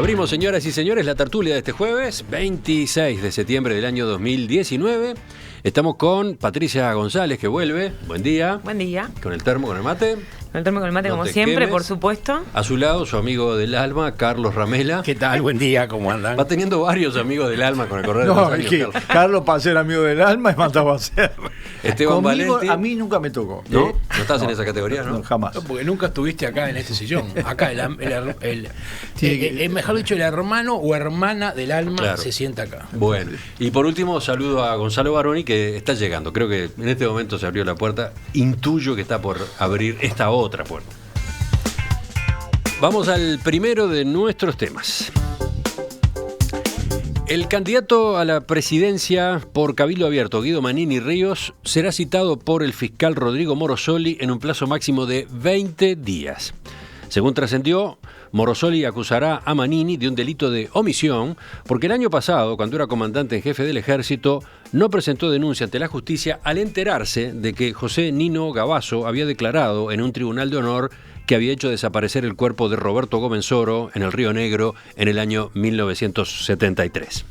Abrimos, señoras y señores, la tertulia de este jueves, 26 de septiembre del año 2019. Estamos con Patricia González, que vuelve. Buen día. Buen día. Con el termo, con el mate. Con el termo, con el mate, No como te siempre, quemes. por supuesto. A su lado, su amigo del alma, Carlos Ramela. ¿Qué tal? Buen día, ¿cómo andan? Va teniendo varios amigos del alma con el correr de los No, años, es que Carlos. Carlos, para ser amigo del alma, es mandado a ser. Esteban Conmigo, Valenti. a mí nunca me tocó. ¿No? No estás en esa categoría, ¿no? Jamás. No, porque nunca estuviste acá en este sillón. Acá mejor dicho, el hermano o hermana del alma Claro. se sienta acá. Bueno, y por último saludo a Gonzalo Baroni, que está llegando. Creo que en este momento se abrió la puerta. Intuyo que está por abrir esta otra puerta. Vamos al primero de nuestros temas. El candidato a la presidencia por Cabildo Abierto, Guido Manini Ríos, será citado por el fiscal Rodrigo Morosoli en un plazo máximo de 20 días. Según trascendió, Morosoli acusará a Manini de un delito de omisión porque el año pasado, cuando era comandante en jefe del ejército, no presentó denuncia ante la justicia al enterarse de que José Nino Gavazo había declarado en un tribunal de honor que había hecho desaparecer el cuerpo de Roberto Gómez Soro en el Río Negro en el año 1973.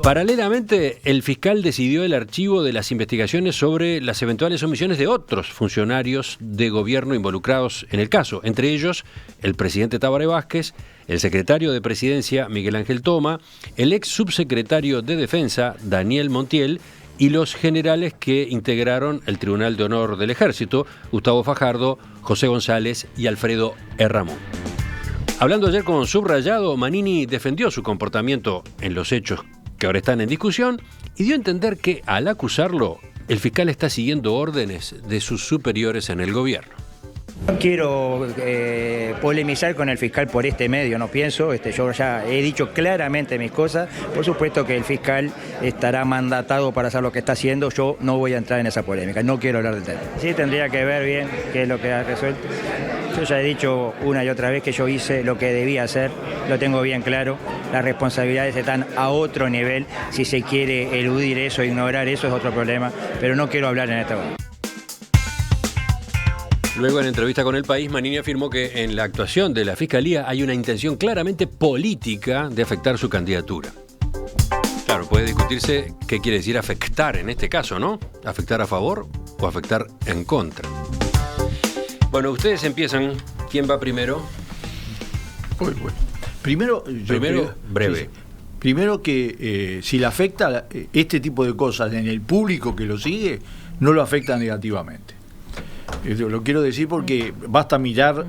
Paralelamente, el fiscal decidió el archivo de las investigaciones sobre las eventuales omisiones de otros funcionarios de gobierno involucrados en el caso, entre ellos el presidente Tabaré Vázquez, el secretario de Presidencia Miguel Ángel Toma, el ex subsecretario de Defensa Daniel Montiel y los generales que integraron el Tribunal de Honor del Ejército, Gustavo Fajardo, José González y Alfredo Erramón. Hablando ayer con Subrayado, Manini defendió su comportamiento en los hechos que ahora están en discusión y dio a entender que al acusarlo, el fiscal está siguiendo órdenes de sus superiores en el gobierno. No quiero polemizar con el fiscal por este medio, no pienso, yo ya he dicho claramente mis cosas, por supuesto que el fiscal estará mandatado para hacer lo que está haciendo, yo no voy a entrar en esa polémica, no quiero hablar del tema. Sí, tendría que ver bien qué es lo que ha resuelto. Yo ya he dicho una y otra vez que yo hice lo que debía hacer, lo tengo bien claro, las responsabilidades están a otro nivel, si se quiere eludir eso, ignorar eso es otro problema, pero no quiero hablar en esta hora. Luego, en entrevista con El País, Manini afirmó que en la actuación de la Fiscalía hay una intención claramente política de afectar su candidatura. Claro, puede discutirse qué quiere decir afectar en este caso, ¿no? ¿Afectar a favor o afectar en contra? Bueno, ustedes empiezan. ¿Quién va primero? Primero, breve. Sí. Primero que si le afecta este tipo de cosas en el público que lo sigue, no lo afecta negativamente. Lo quiero decir porque basta mirar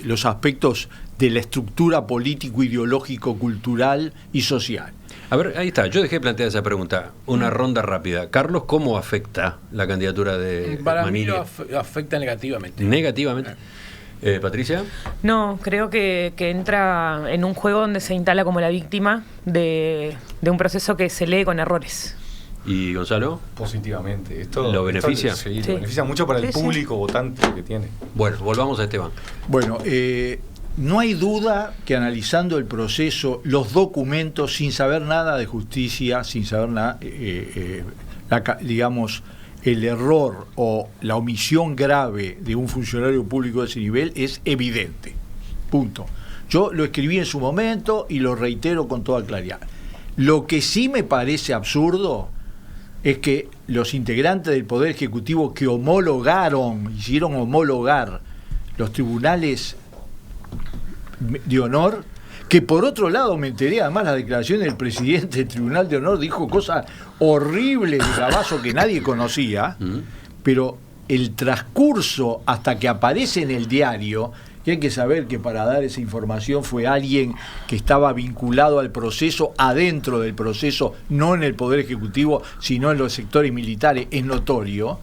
los aspectos de la estructura político, ideológico, cultural y social. A ver, ahí está. Yo dejé de plantear esa pregunta. Una ronda rápida. Carlos, ¿cómo afecta la candidatura de Para Manini? mí lo afecta negativamente. ¿Negativamente? ¿Patricia? No, creo que entra en un juego donde se instala como la víctima de un proceso que se lee con errores. ¿Y Gonzalo? Positivamente. Esto, ¿Lo beneficia? Sí, Sí. lo beneficia mucho para el Sí, sí. público votante que tiene. Bueno, volvamos a Esteban. Bueno, no hay duda que analizando el proceso, los documentos, sin saber nada de justicia, sin saber nada, digamos, el error o la omisión grave de un funcionario público de ese nivel es evidente. Punto. Yo lo escribí en su momento y lo reitero con toda claridad. Lo que sí me parece absurdo es que los integrantes del Poder Ejecutivo que hicieron homologar los tribunales de honor, que por otro lado me enteré, además la declaración del presidente del Tribunal de Honor dijo cosas horribles de Gavazo que nadie conocía, pero el transcurso hasta que aparece en el diario, que hay que saber que para dar esa información fue alguien que estaba vinculado al proceso, adentro del proceso, no en el Poder Ejecutivo, sino en los sectores militares, es notorio.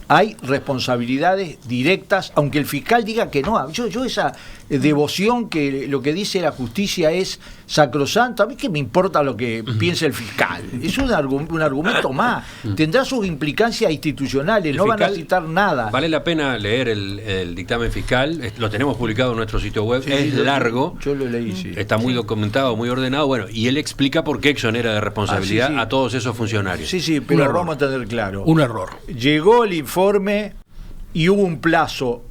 Hay responsabilidades directas, aunque el fiscal diga que no. Yo esa devoción que lo que dice la justicia es sacrosanto, a mí qué me importa lo que piense el fiscal. Es un argumento más. Tendrá sus implicancias institucionales, no van a citar nada. Vale la pena leer el dictamen fiscal, lo tenemos publicado en nuestro sitio web, Sí, es largo. Yo lo leí, sí. Está muy documentado, muy ordenado, bueno, y él explica por qué exonera de responsabilidad sí. a todos esos funcionarios. Sí, pero vamos a tener claro. Un error. Llegó el informe y hubo un plazo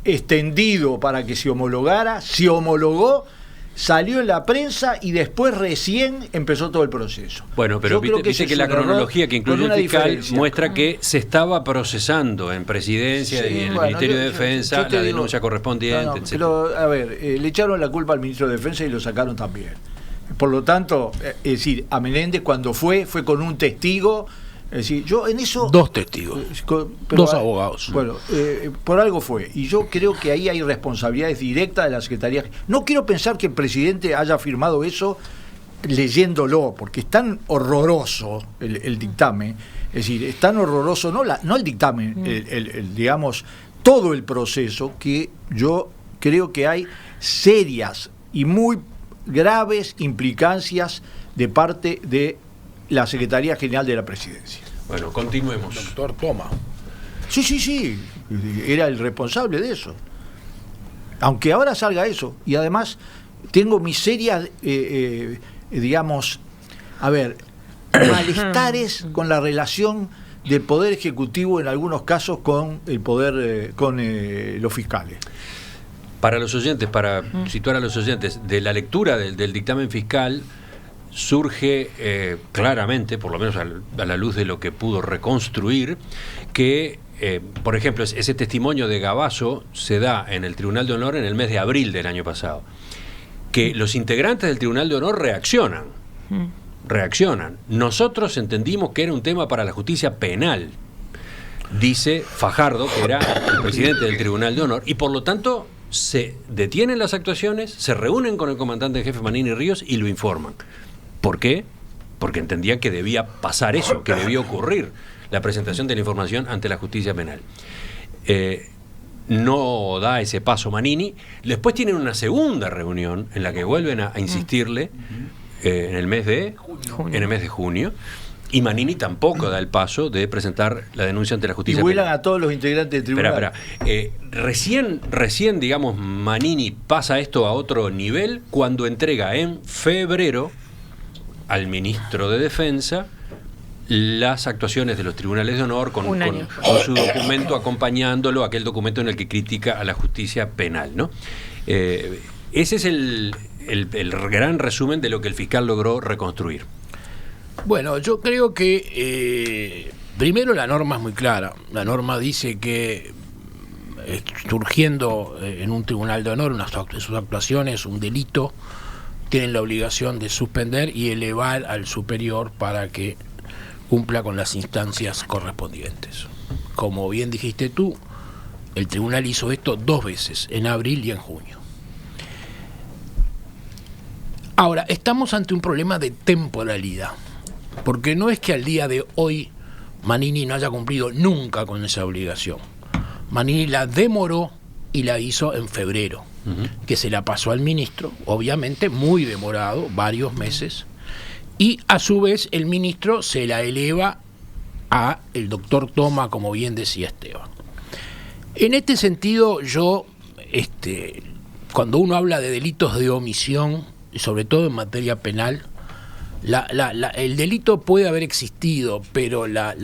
extendido para que se homologara, se homologó, salió en la prensa y después recién empezó todo el proceso. Bueno, pero viste que la cronología que incluye el fiscal muestra que se estaba procesando en Presidencia y en el Ministerio de Defensa la denuncia correspondiente, etc. Pero, a ver, le echaron la culpa al Ministro de Defensa y lo sacaron también. Por lo tanto, es decir, a Menéndez cuando fue con un testigo. Es decir, yo en eso... Dos testigos, dos abogados. Bueno, por algo fue. Y yo creo que ahí hay responsabilidades directas de la Secretaría. No quiero pensar que el presidente haya firmado eso leyéndolo, porque es tan horroroso el dictamen. Es decir, es tan horroroso, no el dictamen, digamos, todo el proceso, que yo creo que hay serias y muy graves implicancias de parte de la Secretaría General de la Presidencia. Bueno, continuemos. Doctor Toma. Sí, era el responsable de eso. Aunque ahora salga eso. Y además tengo mis serias, digamos, malestares con la relación del Poder Ejecutivo en algunos casos con el Poder, con los fiscales. Para los oyentes, para situar a los oyentes, de la lectura del dictamen fiscal surge claramente, por lo menos a la luz de lo que pudo reconstruir, que, por ejemplo, ese testimonio de Gavazo se da en el Tribunal de Honor en el mes de abril del año pasado, que los integrantes del Tribunal de Honor reaccionan. Nosotros entendimos que era un tema para la justicia penal, dice Fajardo, que era el presidente del Tribunal de Honor, y por lo tanto se detienen las actuaciones, se reúnen con el comandante en jefe Manini Ríos y lo informan. ¿Por qué? Porque entendían que debía pasar eso, que debía ocurrir la presentación de la información ante la justicia penal. No da ese paso Manini. Después tienen una segunda reunión en la que vuelven a insistirle en el mes de junio. Y Manini tampoco da el paso de presentar la denuncia ante la justicia penal. Y vuelan a todos los integrantes del tribunal. Recién, digamos, Manini pasa esto a otro nivel cuando entrega en febrero al ministro de Defensa las actuaciones de los tribunales de honor con su documento acompañándolo, aquel documento en el que critica a la justicia penal, ¿no? Ese es el gran resumen de lo que el fiscal logró reconstruir. Bueno, yo creo que primero la norma es muy clara. La norma dice que surgiendo en un tribunal de honor sus actuaciones, un delito, tienen la obligación de suspender y elevar al superior para que cumpla con las instancias correspondientes. Como bien dijiste tú, el tribunal hizo esto 2 veces, en abril y en junio. Ahora, estamos ante un problema de temporalidad, porque no es que al día de hoy Manini no haya cumplido nunca con esa obligación. Manini la demoró y la hizo en febrero, que se la pasó al ministro, obviamente muy demorado, varios meses, y a su vez el ministro se la eleva a el doctor Toma, como bien decía Esteban. En este sentido, yo, cuando uno habla de delitos de omisión, y sobre todo en materia penal, el delito puede haber existido, pero la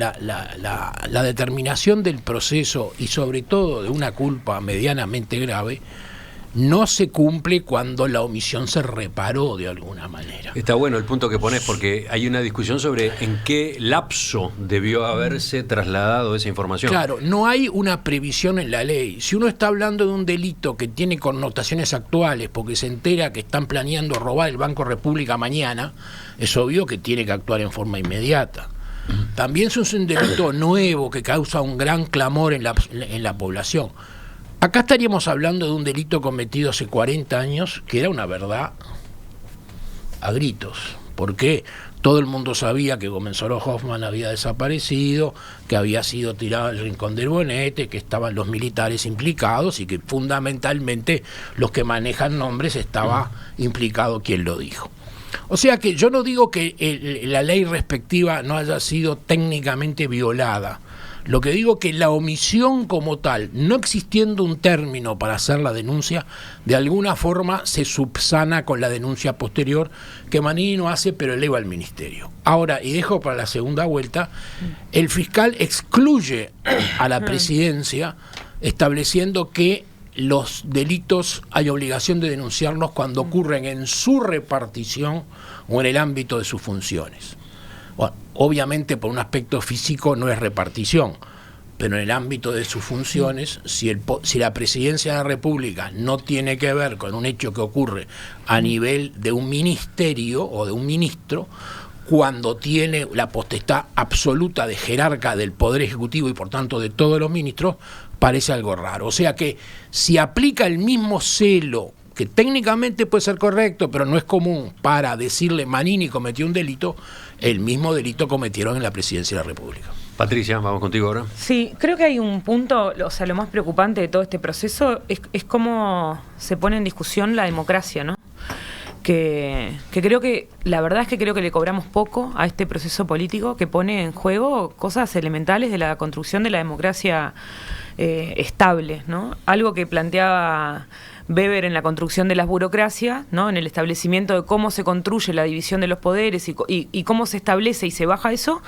determinación del proceso y sobre todo de una culpa medianamente grave no se cumple cuando la omisión se reparó de alguna manera. Está bueno el punto que pones, porque hay una discusión sobre en qué lapso debió haberse trasladado esa información. Claro, no hay una previsión en la ley. Si uno está hablando de un delito que tiene connotaciones actuales porque se entera que están planeando robar el Banco República mañana, es obvio que tiene que actuar en forma inmediata. También es un delito nuevo que causa un gran clamor en la población. Acá estaríamos hablando de un delito cometido hace 40 años, que era una verdad a gritos, porque todo el mundo sabía que Comensoro Hoffman había desaparecido, que había sido tirado al rincón del bonete, que estaban los militares implicados y que fundamentalmente los que manejan nombres estaba implicado quien lo dijo. O sea que yo no digo que la ley respectiva no haya sido técnicamente violada. Lo que digo que la omisión como tal, no existiendo un término para hacer la denuncia, de alguna forma se subsana con la denuncia posterior que Manini no hace, pero eleva al ministerio. Ahora, y dejo para la segunda vuelta, el fiscal excluye a la presidencia estableciendo que los delitos hay obligación de denunciarlos cuando ocurren en su repartición o en el ámbito de sus funciones. Bueno, obviamente por un aspecto físico no es repartición, pero en el ámbito de sus funciones, si la presidencia de la República no tiene que ver con un hecho que ocurre a nivel de un ministerio o de un ministro, cuando tiene la potestad absoluta de jerarca del Poder Ejecutivo y por tanto de todos los ministros, parece algo raro. O sea que si aplica el mismo celo, que técnicamente puede ser correcto, pero no es común, para decirle Manini cometió un delito, el mismo delito cometieron en la presidencia de la República. Patricia, vamos contigo ahora. Sí, creo que hay un punto, o sea, lo más preocupante de todo este proceso es cómo se pone en discusión la democracia, ¿no? Que creo que, la verdad es que creo que le cobramos poco a este proceso político que pone en juego cosas elementales de la construcción de la democracia estable, ¿no? Algo que planteaba Weber en la construcción de las burocracias, ¿no? En el establecimiento de cómo se construye la división de los poderes y cómo se establece y se baja eso.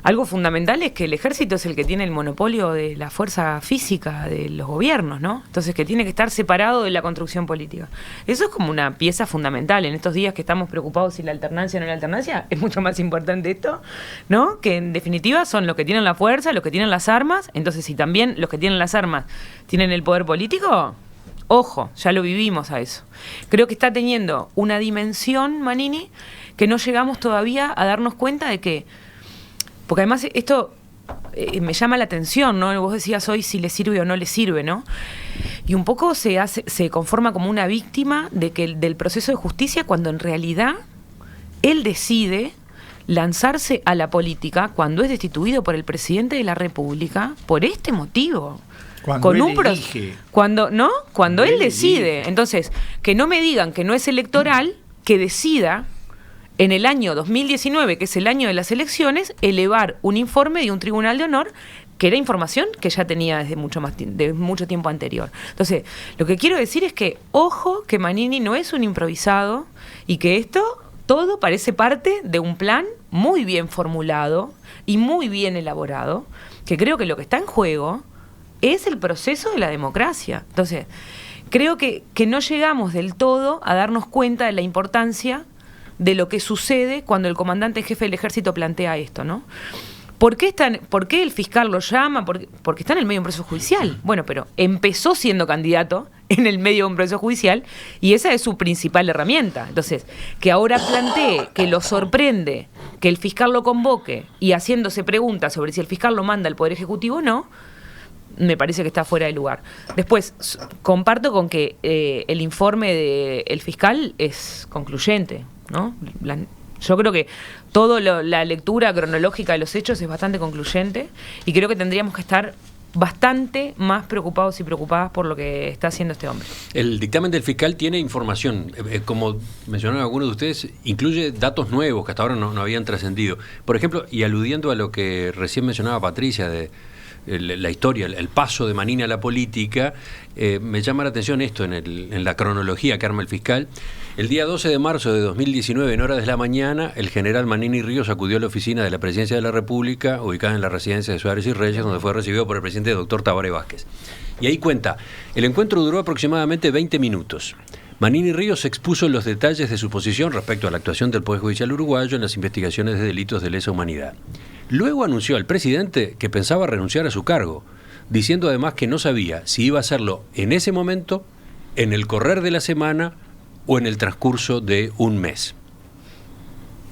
Algo fundamental es que el ejército es el que tiene el monopolio de la fuerza física de los gobiernos, ¿no? Entonces que tiene que estar separado de la construcción política. Eso es como una pieza fundamental. En estos días que estamos preocupados si la alternancia o no la alternancia, es mucho más importante esto, ¿no? Que en definitiva son los que tienen la fuerza, los que tienen las armas. Entonces si también los que tienen las armas tienen el poder político, ojo, ya lo vivimos a eso. Creo que está teniendo una dimensión, Manini, que no llegamos todavía a darnos cuenta de que... Porque además esto me llama la atención, ¿no? Vos decías hoy si le sirve o no le sirve, ¿no? Y un poco se conforma como una víctima del proceso de justicia cuando en realidad él decide lanzarse a la política cuando es destituido por el presidente de la República por este motivo. Cuando él elige. Cuando él decide. Entonces, que no me digan que no es electoral, que decida en el año 2019, que es el año de las elecciones, elevar un informe de un tribunal de honor que era información que ya tenía desde mucho tiempo anterior. Entonces, lo que quiero decir es que, ojo, que Manini no es un improvisado y que esto todo parece parte de un plan muy bien formulado y muy bien elaborado, que creo que lo que está en juego es el proceso de la democracia. Entonces, creo que no llegamos del todo a darnos cuenta de la importancia de lo que sucede cuando el comandante jefe del ejército plantea esto, ¿no? ¿Por qué el fiscal lo llama? Porque está en el medio de un proceso judicial. Bueno, pero empezó siendo candidato en el medio de un proceso judicial y esa es su principal herramienta. Entonces, que ahora plantee, que lo sorprende, que el fiscal lo convoque y haciéndose preguntas sobre si el fiscal lo manda al Poder Ejecutivo o no, me parece que está fuera de lugar. Después, comparto con que el informe del fiscal es concluyente, ¿no? Yo creo que toda la lectura cronológica de los hechos es bastante concluyente y creo que tendríamos que estar bastante más preocupados y preocupadas por lo que está haciendo este hombre. El dictamen del fiscal tiene información, como mencionaron algunos de ustedes, incluye datos nuevos que hasta ahora no habían trascendido. Por ejemplo, y aludiendo a lo que recién mencionaba Patricia de la historia, el paso de Manini a la política, me llama la atención esto en la cronología que arma el fiscal. El día 12 de marzo de 2019, en horas de la mañana, el general Manini Ríos acudió a la oficina de la Presidencia de la República, ubicada en la residencia de Suárez y Reyes, donde fue recibido por el presidente doctor Tabaré Vázquez. Y ahí cuenta, el encuentro duró aproximadamente 20 minutos. Manini Ríos expuso los detalles de su posición respecto a la actuación del Poder Judicial uruguayo en las investigaciones de delitos de lesa humanidad. Luego anunció al presidente que pensaba renunciar a su cargo, diciendo además que no sabía si iba a hacerlo en ese momento, en el correr de la semana o en el transcurso de un mes.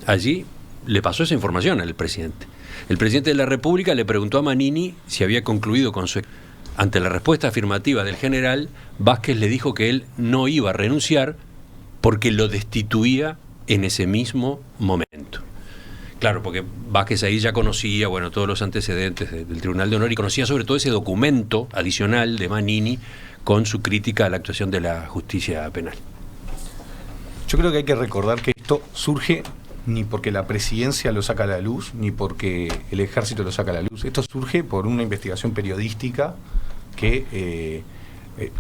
Allí le pasó esa información al presidente. El presidente de la República le preguntó a Manini si había concluido con su... Ante la respuesta afirmativa del general, Vázquez le dijo que él no iba a renunciar porque lo destituía en ese mismo momento. Claro, porque Vázquez ahí ya conocía, todos los antecedentes del Tribunal de Honor y conocía sobre todo ese documento adicional de Manini con su crítica a la actuación de la justicia penal. Yo creo que hay que recordar que esto surge ni porque la presidencia lo saca a la luz, ni porque el ejército lo saca a la luz. Esto surge por una investigación periodística que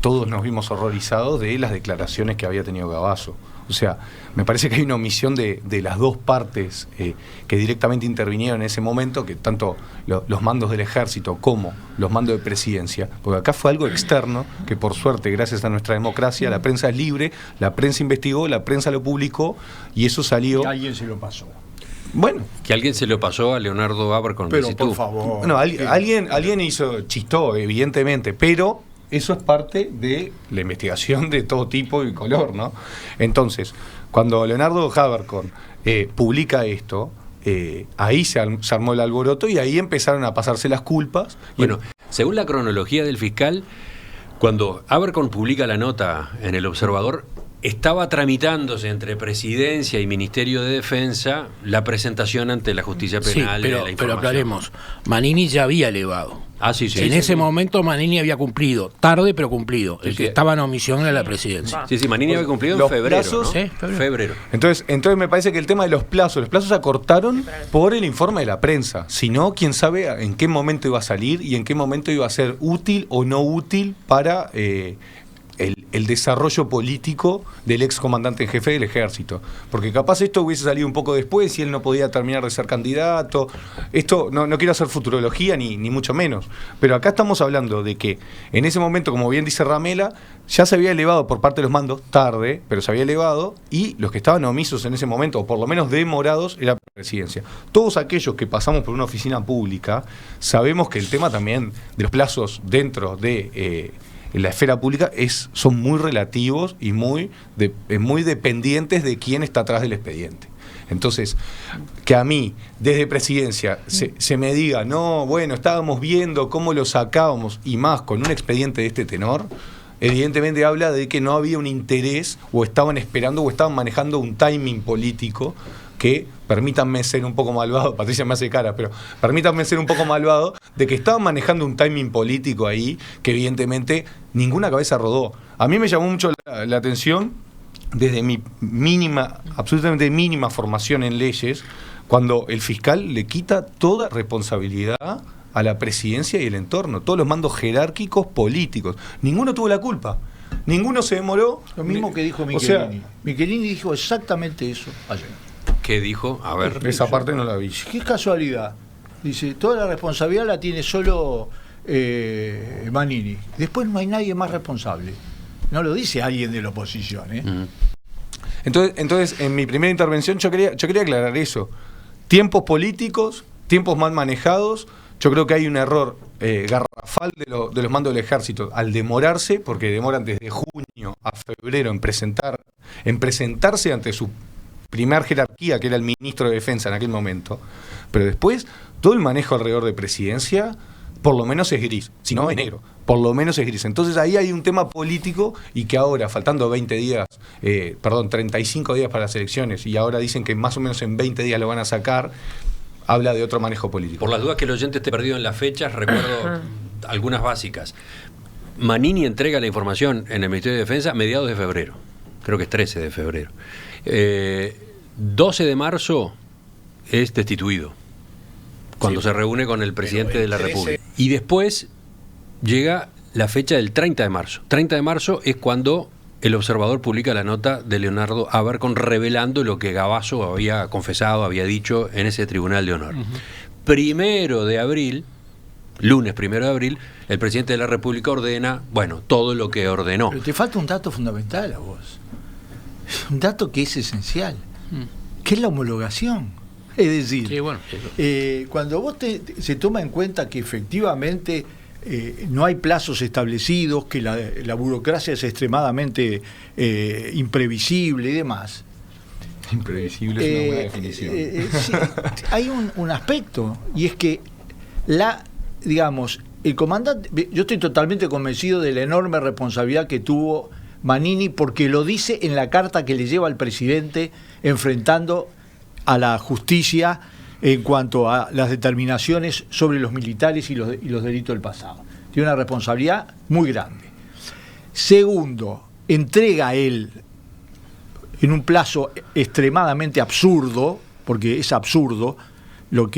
todos nos vimos horrorizados de las declaraciones que había tenido Cavazo. O sea, me parece que hay una omisión de las dos partes que directamente intervinieron en ese momento, que tanto los mandos del ejército como los mandos de presidencia, porque acá fue algo externo, que por suerte, gracias a nuestra democracia, la prensa es libre, la prensa investigó, la prensa lo publicó, y eso salió... Y alguien se lo pasó. Bueno. Que alguien se lo pasó a Leonardo Abercorn. Pero por favor. No, alguien chistó, evidentemente, pero... Eso es parte de la investigación de todo tipo y color, ¿no? Entonces, cuando Leonardo Abercorn publica esto, ahí se armó el alboroto y ahí empezaron a pasarse las culpas. Bueno, según la cronología del fiscal, cuando Abercorn publica la nota en El Observador, estaba tramitándose entre Presidencia y Ministerio de Defensa la presentación ante la Justicia Penal de la información. Pero aclaremos, Manini ya había elevado. Sí. En ese momento Manini había cumplido, tarde pero cumplido. El que estaba en omisión era la presidencia. Sí, Manini había cumplido en febrero, plazos, ¿no? Sí, febrero. Entonces me parece que el tema de los plazos se acortaron por el informe de la prensa. Si no, quién sabe en qué momento iba a salir y en qué momento iba a ser útil o no útil para el desarrollo político del ex comandante en jefe del ejército. Porque capaz esto hubiese salido un poco después y él no podía terminar de ser candidato. Esto no quiero hacer futurología ni mucho menos. Pero acá estamos hablando de que en ese momento, como bien dice Ramela, ya se había elevado por parte de los mandos, tarde, pero se había elevado, y los que estaban omisos en ese momento, o por lo menos demorados, era la presidencia. Todos aquellos que pasamos por una oficina pública sabemos que el tema también de los plazos dentro de... en la esfera pública son muy relativos y muy dependientes de quién está atrás del expediente. Entonces, que a mí, desde presidencia, se me diga, no, bueno, estábamos viendo cómo lo sacábamos, y más con un expediente de este tenor, evidentemente habla de que no había un interés, o estaban esperando, o estaban manejando un timing político que, permítanme ser un poco malvado, Patricia me hace cara, pero permítanme ser un poco malvado, de que estaban manejando un timing político ahí, que evidentemente ninguna cabeza rodó. A mí me llamó mucho la atención, desde mi absolutamente mínima formación en leyes, cuando el fiscal le quita toda responsabilidad a la presidencia y el entorno, todos los mandos jerárquicos políticos. Ninguno tuvo la culpa. Ninguno se demoró. Lo mismo que dijo Michelini. O sea, Michelini dijo exactamente eso ayer. ¿Qué dijo? A ver. Esa parte no la vi. Qué casualidad. Dice, toda la responsabilidad la tiene solo Manini. Después no hay nadie más responsable. No lo dice alguien de la oposición, ¿eh? Entonces, en mi primera intervención yo quería aclarar eso. Tiempos políticos, tiempos mal manejados. Yo creo que hay un error garrafal de los mandos del ejército al demorarse, porque demoran desde junio a febrero en presentarse ante su primer jerarquía, que era el ministro de Defensa en aquel momento. Pero después, todo el manejo alrededor de presidencia, por lo menos es gris, si no es negro, por lo menos es gris. Entonces ahí hay un tema político, y que ahora, faltando 35 días para las elecciones, y ahora dicen que más o menos en 20 días lo van a sacar, habla de otro manejo político. Por las dudas que el oyente esté perdido en las fechas, recuerdo algunas básicas. Manini entrega la información en el Ministerio de Defensa a mediados de febrero, creo que es 13 de febrero. 12 de marzo es destituido, cuando se reúne con el presidente de la República. Y después llega la fecha del 30 de marzo. 30 de marzo es cuando El Observador publica la nota de Leonardo Abercorn revelando lo que Cavazo había confesado, había dicho en ese Tribunal de Honor. 1 de abril, lunes 1 de abril, el presidente de la República ordena, todo lo que ordenó. Pero te falta un dato fundamental a vos. Un dato que es esencial, que es la homologación. Es decir, Sí, bueno, cuando vos se toma en cuenta que efectivamente no hay plazos establecidos, que la burocracia es extremadamente imprevisible y demás. Imprevisible es una buena definición. Sí, hay un aspecto, y es que el comandante, yo estoy totalmente convencido de la enorme responsabilidad que tuvo Manini, porque lo dice en la carta que le lleva al presidente enfrentando a la justicia en cuanto a las determinaciones sobre los militares y los delitos del pasado. Tiene una responsabilidad muy grande. Segundo, entrega él en un plazo extremadamente absurdo, porque es absurdo los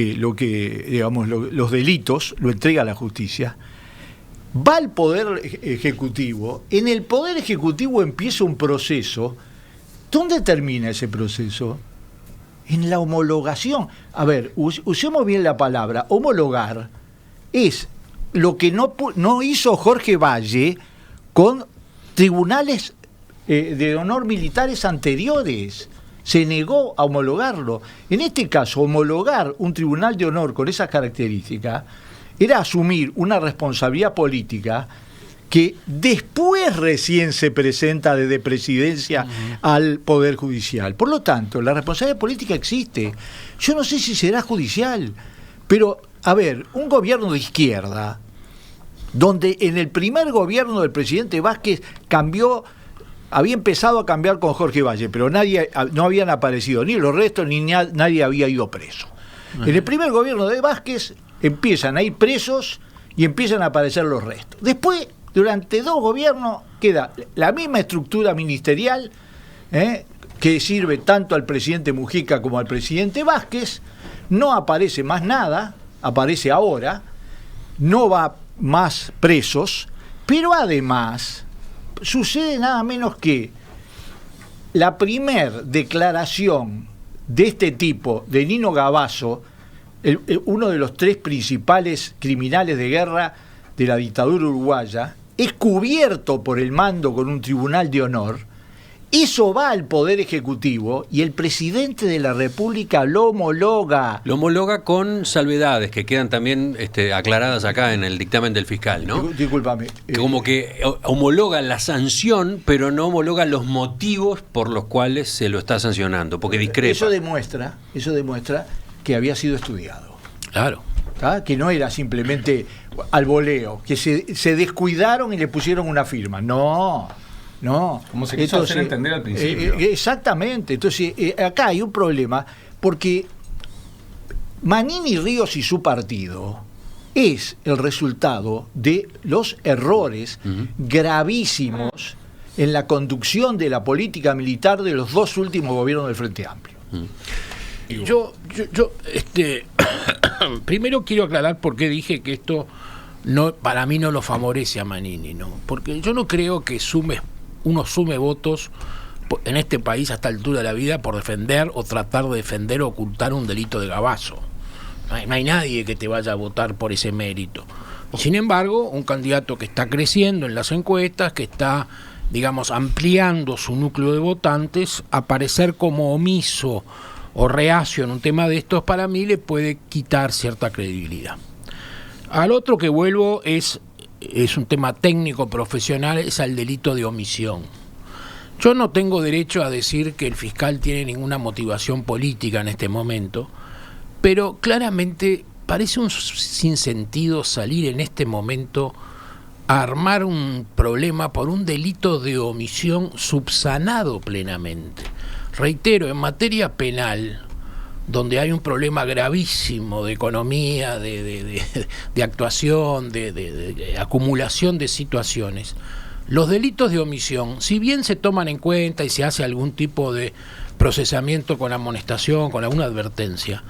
delitos, lo entrega a la justicia. va al Poder Ejecutivo, en el Poder Ejecutivo empieza un proceso. ¿Dónde termina ese proceso? En la homologación. A ver, usemos bien la palabra. Homologar es lo que no hizo Jorge Valle con tribunales de honor militares anteriores. Se negó a homologarlo. En este caso, homologar un tribunal de honor con esas características era asumir una responsabilidad política que después recién se presenta desde presidencia al Poder Judicial. Por lo tanto, la responsabilidad política existe. Yo no sé si será judicial, pero, a ver, un gobierno de izquierda, donde en el primer gobierno del presidente Vázquez había empezado a cambiar con Jorge Valle, pero no habían aparecido ni los restos, ni nadie había ido preso. En el primer gobierno de Vázquez empiezan a ir presos y empiezan a aparecer los restos. Después, durante 2 gobiernos, queda la misma estructura ministerial, que sirve tanto al presidente Mujica como al presidente Vázquez. No aparece más nada, aparece ahora, no va más presos, pero además sucede nada menos que la primer declaración de este tipo, de Nino Gavazo, uno de los 3 principales criminales de guerra de la dictadura uruguaya, es cubierto por el mando con un tribunal de honor. Eso va al Poder Ejecutivo y el presidente de la República lo homologa. Lo homologa con salvedades que quedan también aclaradas acá en el dictamen del fiscal, ¿no? Discúlpame. Como que homologa la sanción, pero no homologa los motivos por los cuales se lo está sancionando, porque discrepa. Eso demuestra que había sido estudiado. Claro. ¿Ah? Que no era simplemente al voleo, que se descuidaron y le pusieron una firma. No. Como se quiso hacer entender al principio. Exactamente. Entonces, acá hay un problema, porque Manini Ríos y su partido es el resultado de los errores gravísimos en la conducción de la política militar de los 2 últimos gobiernos del Frente Amplio. Yo primero quiero aclarar por qué dije que esto para mí no lo favorece a Manini, ¿no? Porque yo no creo que uno sume votos en este país a esta altura de la vida por defender o tratar de defender o ocultar un delito de Gavazo. No hay nadie que te vaya a votar por ese mérito. Sin embargo, un candidato que está creciendo en las encuestas, que está, digamos, ampliando su núcleo de votantes, aparecer como omiso o reacio en un tema de estos, para mí le puede quitar cierta credibilidad. Al otro que vuelvo es un tema técnico profesional, es al delito de omisión. Yo no tengo derecho a decir que el fiscal tiene ninguna motivación política en este momento, pero claramente parece un sinsentido salir en este momento a armar un problema por un delito de omisión subsanado plenamente. Reitero, en materia penal, donde hay un problema gravísimo de economía, de actuación, de acumulación de situaciones, los delitos de omisión, si bien se toman en cuenta y se hace algún tipo de procesamiento con amonestación, con alguna advertencia,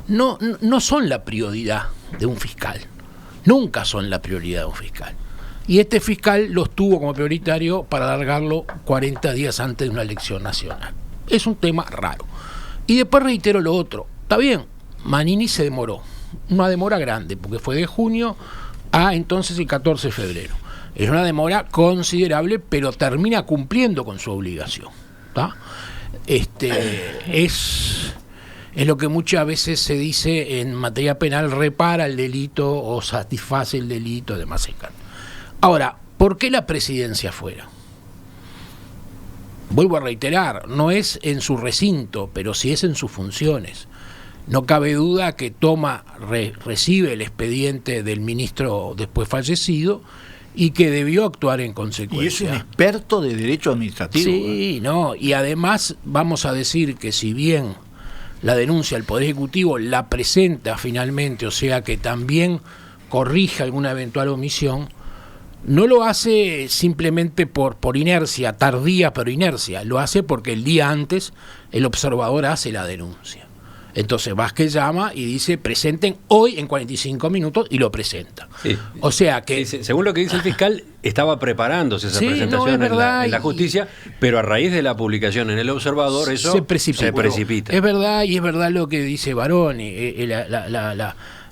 no son la prioridad de un fiscal. Nunca son la prioridad de un fiscal. Y este fiscal los tuvo como prioritario para alargarlo 40 días antes de una elección nacional. Es un tema raro. Y después reitero lo otro. Está bien, Manini se demoró. Una demora grande, porque fue de junio a entonces el 14 de febrero. Es una demora considerable, pero termina cumpliendo con su obligación. ¿Tá? Es lo que muchas veces se dice en materia penal: repara el delito o satisface el delito, además. Ahora, ¿por qué la presidencia afuera? Vuelvo a reiterar, no es en su recinto, pero sí es en sus funciones. No cabe duda que recibe el expediente del ministro después fallecido y que debió actuar en consecuencia. Y es un experto de derecho administrativo. Sí, no, y además vamos a decir que si bien la denuncia al Poder Ejecutivo la presenta finalmente, o sea que también corrige alguna eventual omisión, no lo hace simplemente por inercia, tardía pero inercia, lo hace porque el día antes el observador hace la denuncia. Entonces Vázquez llama y dice, presenten hoy en 45 minutos, y lo presenta. Sí. O sea que... Según lo que dice el fiscal, estaba preparándose esa Sí, presentación no, es verdad, en la justicia, pero a raíz de la publicación en El Observador eso se precipita. Es verdad, y es verdad lo que dice Baroni,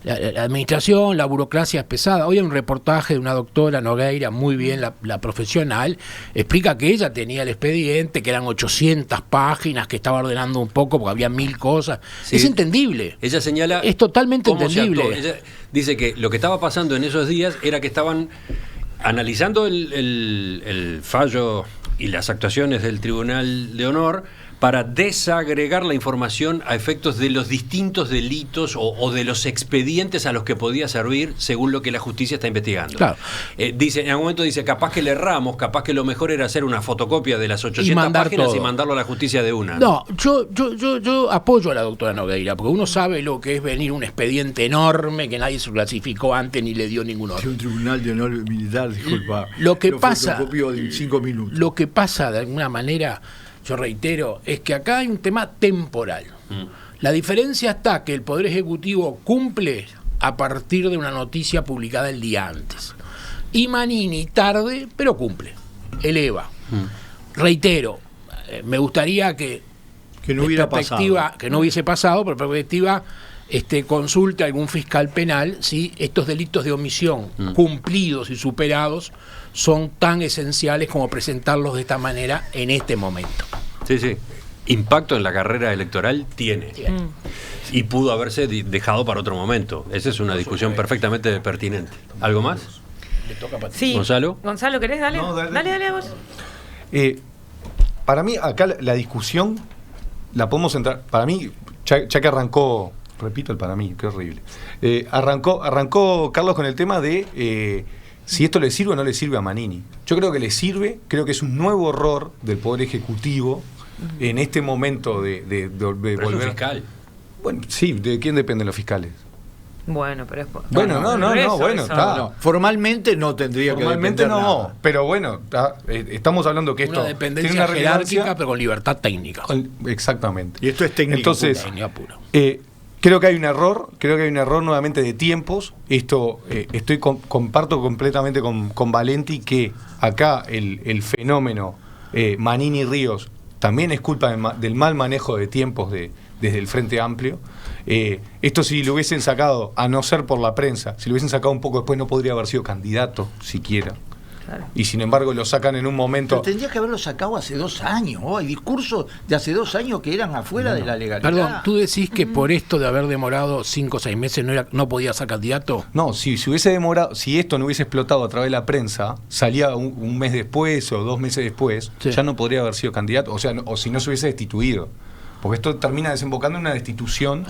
la administración, la burocracia es pesada. Hoy hay un reportaje de una doctora Nogueira, muy bien, la profesional, explica que ella tenía el expediente, que eran 800 páginas, que estaba ordenando un poco porque había 1000 cosas. Sí. Es entendible. Ella señala... Es totalmente entendible. Ella dice que lo que estaba pasando en esos días era que estaban analizando el fallo y las actuaciones del Tribunal de Honor para desagregar la información a efectos de los distintos delitos o de los expedientes a los que podía servir según lo que la justicia está investigando. Claro. Dice, en algún momento dice, capaz que le erramos, capaz que lo mejor era hacer una fotocopia de las 800 páginas todo. Y mandarlo a la justicia de una. No, yo apoyo a la doctora Nogueira, porque uno sabe lo que es venir un expediente enorme que nadie se clasificó antes ni le dio ningún orden. Un tribunal de honor militar, disculpa. Lo que pasa, fotocopio en 5 minutos. Lo que pasa de alguna manera, yo reitero, es que acá hay un tema temporal. La diferencia está que el Poder Ejecutivo cumple a partir de una noticia publicada el día antes. Y Manini tarde, pero cumple, eleva. Reitero, me gustaría que no hubiera pasado. Que no hubiese pasado, por perspectiva, consulte a algún fiscal penal si estos delitos de omisión cumplidos y superados son tan esenciales como presentarlos de esta manera en este momento. Sí, sí. Impacto en la carrera electoral tiene. Y pudo haberse dejado para otro momento. Esa es una discusión perfectamente pertinente. ¿Algo más? Le toca a sí. Gonzalo, ¿querés? Dale. No, Dale vos. Para mí, acá la discusión la podemos entrar. Para mí, ya que arrancó, repito el para mí, qué horrible. Arrancó Carlos con el tema de si esto le sirve o no le sirve a Manini. Yo creo que le sirve, creo que es un nuevo error del Poder Ejecutivo en este momento de volver. Es un fiscal. Bueno, sí, ¿de quién dependen los fiscales? Bueno, pero es... Bueno, bueno, está. No, formalmente no tendría que depender nada. Pero bueno, estamos hablando que esto una dependencia tiene una jerárquica, pero con libertad técnica. Exactamente. Y esto es técnico. Entonces, creo que hay un error, nuevamente de tiempos. Esto comparto completamente con Valenti que acá el fenómeno Manini Ríos también es culpa del mal manejo de tiempos desde el Frente Amplio. Esto si lo hubiesen sacado, a no ser por la prensa, si lo hubiesen sacado un poco después no podría haber sido candidato siquiera. Claro. Y sin embargo lo sacan en un momento... Pero tendría que haberlo sacado hace 2 años. Hay discursos de hace 2 años que eran afuera de la legalidad. Perdón, ¿tú decís que por esto de haber demorado 5 o 6 meses no podía ser candidato? No, si hubiese demorado, si esto no hubiese explotado a través de la prensa, salía un mes después o 2 meses después, sí, ya no podría haber sido candidato, o sea, o si no se hubiese destituido. Porque esto termina desembocando en una destitución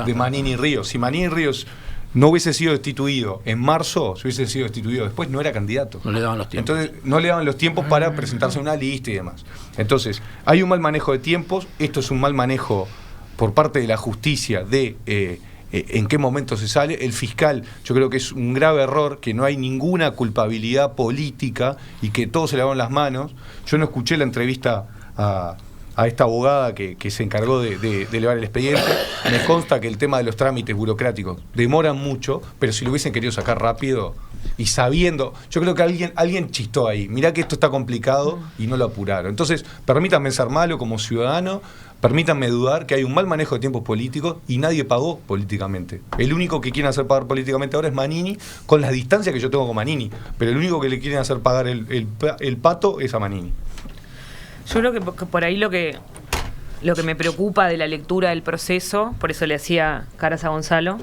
de Manini Ríos. Si Manini Ríos no hubiese sido destituido en marzo, si hubiese sido destituido después, no era candidato. No le daban los tiempos. Entonces, no le daban los tiempos para presentarse a una lista y demás. Entonces, hay un mal manejo de tiempos. Esto es un mal manejo por parte de la justicia de en qué momento se sale. El fiscal, yo creo que es un grave error, que no hay ninguna culpabilidad política y que todos se lavaron las manos. Yo no escuché la entrevista a esta abogada que se encargó de elevar el expediente. Me consta que el tema de los trámites burocráticos demoran mucho, pero si lo hubiesen querido sacar rápido y sabiendo, yo creo que alguien chistó ahí, mirá que esto está complicado y no lo apuraron. Entonces, permítanme ser malo como ciudadano, permítanme dudar que hay un mal manejo de tiempos políticos y nadie pagó políticamente. El único que quieren hacer pagar políticamente ahora es Manini, con las distancias que yo tengo con Manini, pero el único que le quieren hacer pagar el pato es a Manini. Yo creo que por ahí lo que me preocupa de la lectura del proceso, por eso le hacía caras a Gonzalo,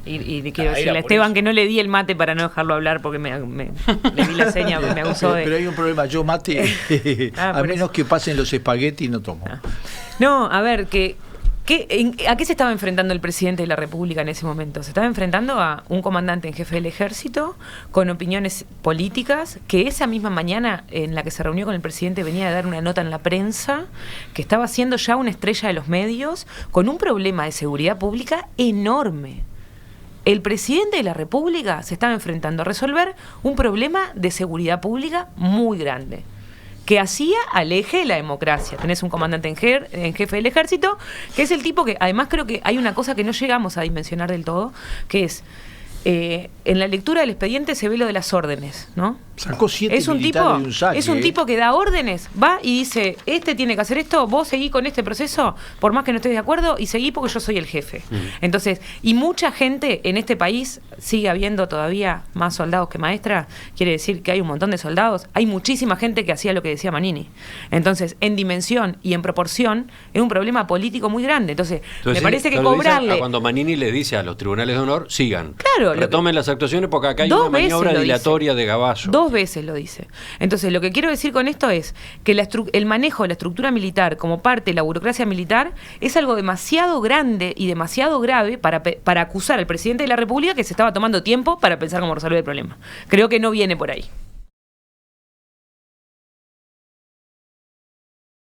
y quiero decirle a Esteban que no le di el mate para no dejarlo hablar porque le di la seña, me acusó de... Pero hay un problema, yo mate, a menos que pasen los espaguetis no tomo. No, a ver, ¿a qué se estaba enfrentando el presidente de la República en ese momento? Se estaba enfrentando a un comandante en jefe del ejército con opiniones políticas, que esa misma mañana en la que se reunió con el presidente venía de dar una nota en la prensa, que estaba siendo ya una estrella de los medios, con un problema de seguridad pública enorme. El presidente de la República se estaba enfrentando a resolver un problema de seguridad pública muy grande. que hacía al eje de la democracia. Tenés un comandante en jefe del ejército, que es el tipo que, además creo que hay una cosa que no llegamos a dimensionar del todo, que es, en la lectura del expediente se ve lo de las órdenes, ¿no? Sacó 7 militares de un saque. Es un tipo que da órdenes, va y dice, este tiene que hacer esto, vos seguí con este proceso, por más que no estés de acuerdo, y seguí porque yo soy el jefe. Entonces, y mucha gente en este país, sigue habiendo todavía más soldados que maestras, quiere decir que hay un montón de soldados, hay muchísima gente que hacía lo que decía Manini. Entonces, en dimensión y en proporción, es un problema político muy grande. Entonces me parece que cobrarle... Cuando Manini le dice a los tribunales de honor, sigan, claro, retomen las actuaciones porque acá hay una maniobra dilatoria de Gabazo. 2 veces lo dice. Entonces, lo que quiero decir con esto es que el manejo de la estructura militar como parte de la burocracia militar es algo demasiado grande y demasiado grave para acusar al presidente de la República que se estaba tomando tiempo para pensar cómo resolver el problema. Creo que no viene por ahí.